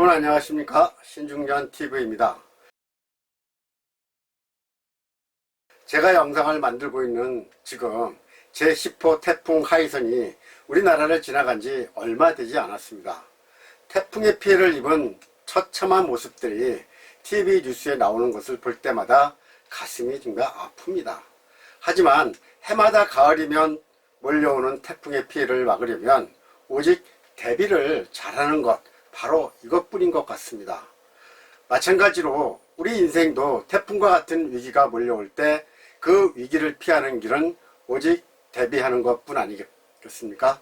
여러분 안녕하십니까? 신중전TV입니다. 제가 영상을 만들고 있는 지금 제10호 태풍 하이선이 우리나라를 지나간 지 얼마 되지 않았습니다. 태풍의 피해를 입은 처참한 모습들이 TV 뉴스에 나오는 것을 볼 때마다 가슴이 정말 아픕니다. 하지만 해마다 가을이면 몰려오는 태풍의 피해를 막으려면 오직 대비를 잘하는 것, 바로 이것뿐인 것 같습니다. 마찬가지로 우리 인생도 태풍과 같은 위기가 몰려올 때 그 위기를 피하는 길은 오직 대비하는 것뿐 아니겠습니까?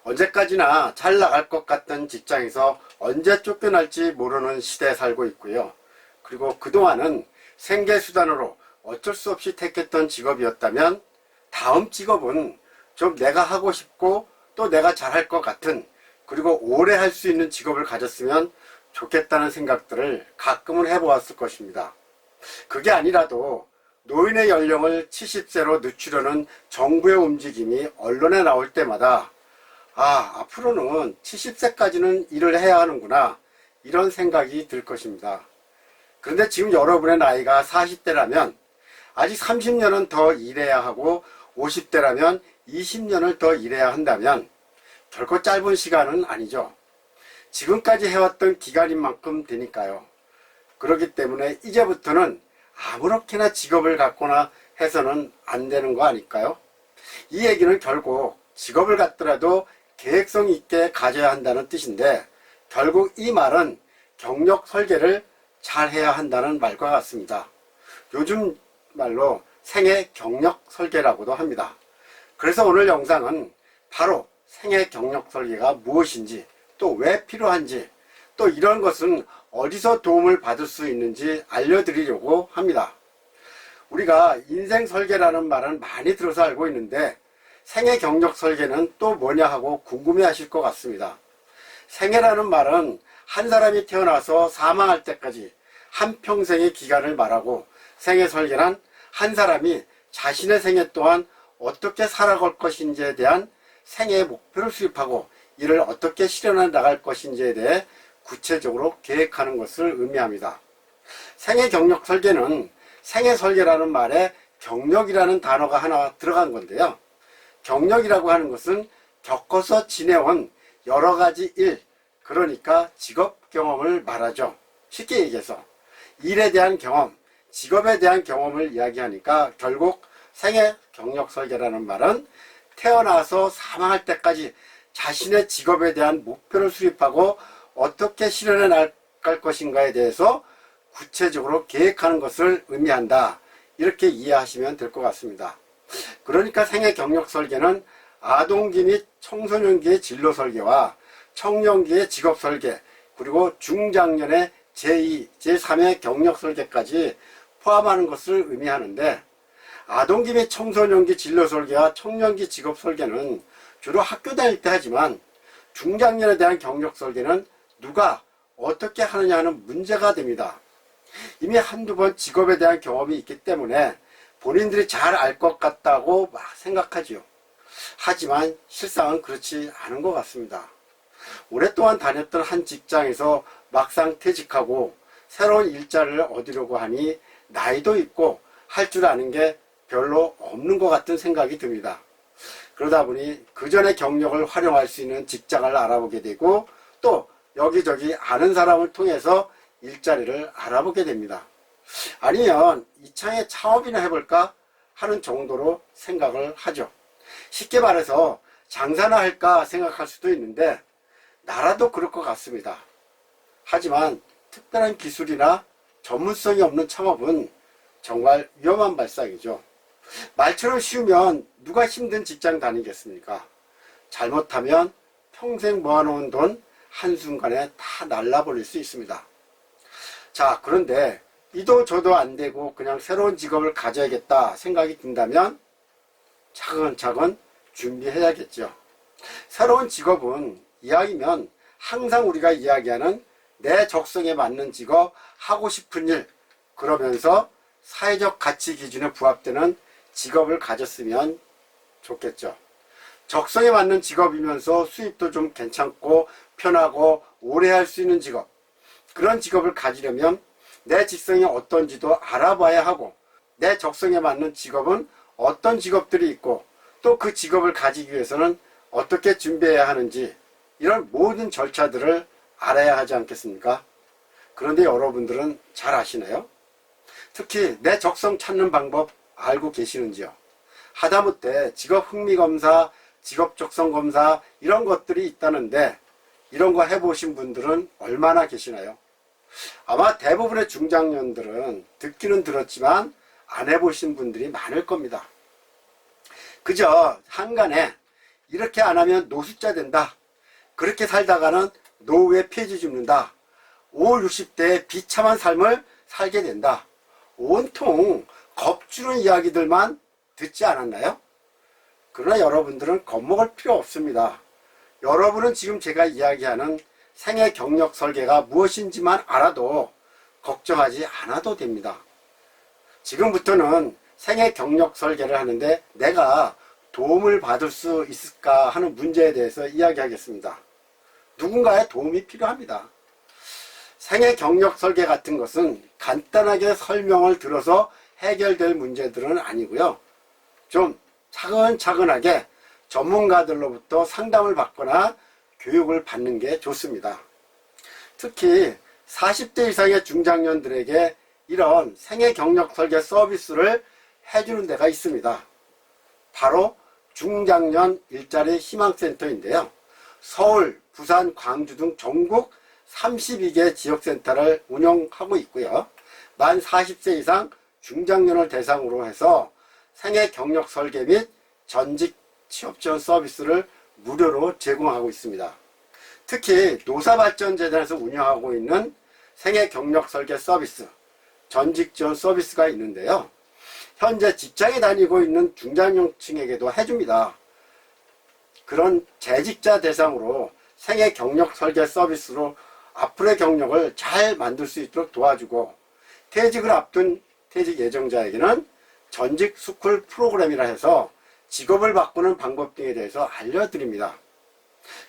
언제까지나 잘 나갈 것 같던 직장에서 언제 쫓겨날지 모르는 시대에 살고 있고요. 그리고 그동안은 생계수단으로 어쩔 수 없이 택했던 직업이었다면 다음 직업은 좀 내가 하고 싶고 또 내가 잘할 것 같은, 그리고 오래 할 수 있는 직업을 가졌으면 좋겠다는 생각들을 가끔은 해보았을 것입니다. 그게 아니라도 노인의 연령을 70세로 늦추려는 정부의 움직임이 언론에 나올 때마다 앞으로는 70세까지는 일을 해야 하는구나, 이런 생각이 들 것입니다. 그런데 지금 여러분의 나이가 40대라면 아직 30년은 더 일해야 하고 50대라면 20년을 더 일해야 한다면 결코 짧은 시간은 아니죠. 지금까지 해왔던 기간인 만큼 되니까요. 그렇기 때문에 이제부터는 아무렇게나 직업을 갖거나 해서는 안 되는 거 아닐까요? 이 얘기는 결국 직업을 갖더라도 계획성 있게 가져야 한다는 뜻인데, 결국 이 말은 경력 설계를 잘 해야 한다는 말과 같습니다. 요즘 말로 생애 경력 설계라고도 합니다. 그래서 오늘 영상은 바로 생애 경력 설계가 무엇인지, 또 왜 필요한지, 또 이런 것은 어디서 도움을 받을 수 있는지 알려드리려고 합니다. 우리가 인생 설계라는 말은 많이 들어서 알고 있는데 생애 경력 설계는 또 뭐냐 하고 궁금해 하실 것 같습니다. 생애라는 말은 한 사람이 태어나서 사망할 때까지 한평생의 기간을 말하고, 생애 설계는 한 사람이 자신의 생애 동안 어떻게 살아갈 것인지에 대한 생애의 목표를 수립하고 이를 어떻게 실현해 나갈 것인지에 대해 구체적으로 계획하는 것을 의미합니다. 생애 경력 설계는 생애 설계라는 말에 경력이라는 단어가 하나 들어간 건데요. 경력이라고 하는 것은 겪어서 지내온 여러 가지 일, 그러니까 직업 경험을 말하죠. 쉽게 얘기해서 일에 대한 경험, 직업에 대한 경험을 이야기하니까 결국 생애 경력 설계라는 말은 태어나서 사망할 때까지 자신의 직업에 대한 목표를 수립하고 어떻게 실현해 나갈 것인가에 대해서 구체적으로 계획하는 것을 의미한다, 이렇게 이해하시면 될 것 같습니다. 그러니까 생애 경력 설계는 아동기 및 청소년기의 진로 설계와 청년기의 직업 설계, 그리고 중장년의 제2, 제3의 경력 설계까지 포함하는 것을 의미하는데, 아동기 및 청소년기 진로 설계와 청년기 직업 설계는 주로 학교 다닐 때 하지만, 중장년에 대한 경력 설계는 누가 어떻게 하느냐 하는 문제가 됩니다. 이미 한두 번 직업에 대한 경험이 있기 때문에 본인들이 잘 알 것 같다고 막 생각하지요. 하지만 실상은 그렇지 않은 것 같습니다. 오랫동안 다녔던 한 직장에서 막상 퇴직하고 새로운 일자리를 얻으려고 하니 나이도 있고 할 줄 아는 게 별로 없는 것 같은 생각이 듭니다. 그러다 보니 그 전의 경력을 활용할 수 있는 직장을 알아보게 되고, 또 여기저기 아는 사람을 통해서 일자리를 알아보게 됩니다. 아니면 이창에 창업이나 해볼까 하는 정도로 생각을 하죠. 쉽게 말해서 장사나 할까 생각할 수도 있는데 나라도 그럴 것 같습니다. 하지만 특별한 기술이나 전문성이 없는 창업은 정말 위험한 발상이죠. 말처럼 쉬우면 누가 힘든 직장 다니겠습니까? 잘못하면 평생 모아놓은 돈 한순간에 다 날라버릴 수 있습니다. 자, 그런데 이도 저도 안 되고 그냥 새로운 직업을 가져야겠다 생각이 든다면 차근차근 준비해야겠죠. 새로운 직업은 이야기면 항상 우리가 이야기하는 내 적성에 맞는 직업, 하고 싶은 일, 그러면서 사회적 가치 기준에 부합되는 직업을 가졌으면 좋겠죠. 적성에 맞는 직업이면서 수입도 좀 괜찮고 편하고 오래 할 수 있는 직업, 그런 직업을 가지려면 내 직성이 어떤지도 알아봐야 하고, 내 적성에 맞는 직업은 어떤 직업들이 있고, 또 그 직업을 가지기 위해서는 어떻게 준비해야 하는지, 이런 모든 절차들을 알아야 하지 않겠습니까? 그런데 여러분들은 잘 아시나요? 특히 내 적성 찾는 방법 알고 계시는지요? 하다못해 직업 흥미검사, 직업 적성검사 이런 것들이 있다는데 이런 거 해보신 분들은 얼마나 계시나요? 아마 대부분의 중장년들은 듣기는 들었지만 안 해보신 분들이 많을 겁니다. 그저 한간에 이렇게 안 하면 노숙자 된다, 그렇게 살다가는 노후에 폐지 죽는다, 50, 60대의 비참한 삶을 살게 된다, 온통 겁주는 이야기들만 듣지 않았나요? 그러나 여러분들은 겁먹을 필요 없습니다. 여러분은 지금 제가 이야기하는 생애 경력 설계가 무엇인지만 알아도 걱정하지 않아도 됩니다. 지금부터는 생애 경력 설계를 하는데 내가 도움을 받을 수 있을까 하는 문제에 대해서 이야기하겠습니다. 누군가의 도움이 필요합니다. 생애 경력 설계 같은 것은 간단하게 설명을 들어서 해결될 문제들은 아니고요. 좀 차근차근하게 전문가들로부터 상담을 받거나 교육을 받는 게 좋습니다. 특히 40대 이상의 중장년들에게 이런 생애 경력 설계 서비스를 해주는 데가 있습니다. 바로 중장년 일자리 희망센터인데요. 서울, 부산, 광주 등 전국 32개 지역센터를 운영하고 있고요. 만 40세 이상 중장년을 대상으로 해서 생애 경력 설계 및 전직 취업 지원 서비스를 무료로 제공하고 있습니다. 특히 노사발전재단에서 운영하고 있는 생애 경력 설계 서비스, 전직 지원 서비스가 있는데요. 현재 직장에 다니고 있는 중장년층에게도 해줍니다. 그런 재직자 대상으로 생애 경력 설계 서비스로 앞으로의 경력을 잘 만들 수 있도록 도와주고, 퇴직을 앞둔 퇴직 예정자에게는 전직 스쿨 프로그램이라 해서 직업을 바꾸는 방법 등에 대해서 알려드립니다.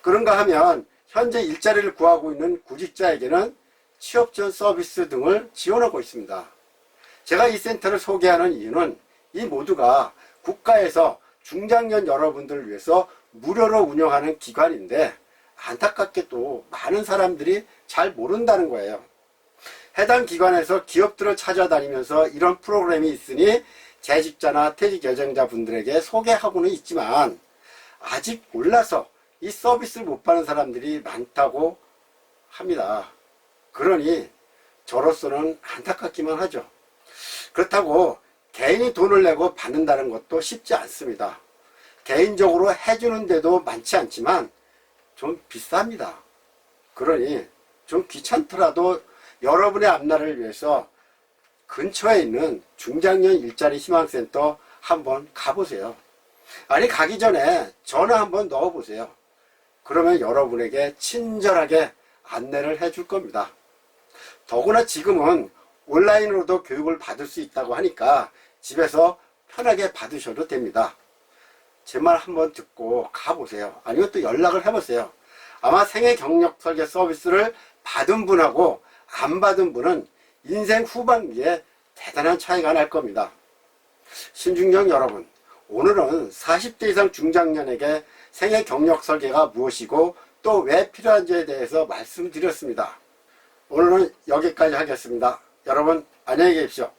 그런가 하면 현재 일자리를 구하고 있는 구직자에게는 취업 지원 서비스 등을 지원하고 있습니다. 제가 이 센터를 소개하는 이유는 이 모두가 국가에서 중장년 여러분들을 위해서 무료로 운영하는 기관인데 안타깝게도 많은 사람들이 잘 모른다는 거예요. 해당 기관에서 기업들을 찾아다니면서 이런 프로그램이 있으니 재직자나 퇴직 예정자 분들에게 소개하고는 있지만 아직 몰라서 이 서비스를 못 받는 사람들이 많다고 합니다. 그러니 저로서는 안타깝기만 하죠. 그렇다고 개인이 돈을 내고 받는다는 것도 쉽지 않습니다. 개인적으로 해주는 데도 많지 않지만 좀 비쌉니다. 그러니 좀 귀찮더라도 여러분의 앞날을 위해서 근처에 있는 중장년 일자리 희망센터 한번 가보세요. 아니, 가기 전에 전화 한번 넣어보세요. 그러면 여러분에게 친절하게 안내를 해줄 겁니다. 더구나 지금은 온라인으로도 교육을 받을 수 있다고 하니까 집에서 편하게 받으셔도 됩니다. 제 말 한번 듣고 가보세요. 아니면 또 연락을 해보세요. 아마 생애 경력 설계 서비스를 받은 분하고 안 받은 분은 인생 후반기에 대단한 차이가 날 겁니다. 신중년 여러분, 오늘은 40대 이상 중장년에게 생애 경력 설계가 무엇이고 또 왜 필요한지에 대해서 말씀드렸습니다. 오늘은 여기까지 하겠습니다. 여러분 안녕히 계십시오.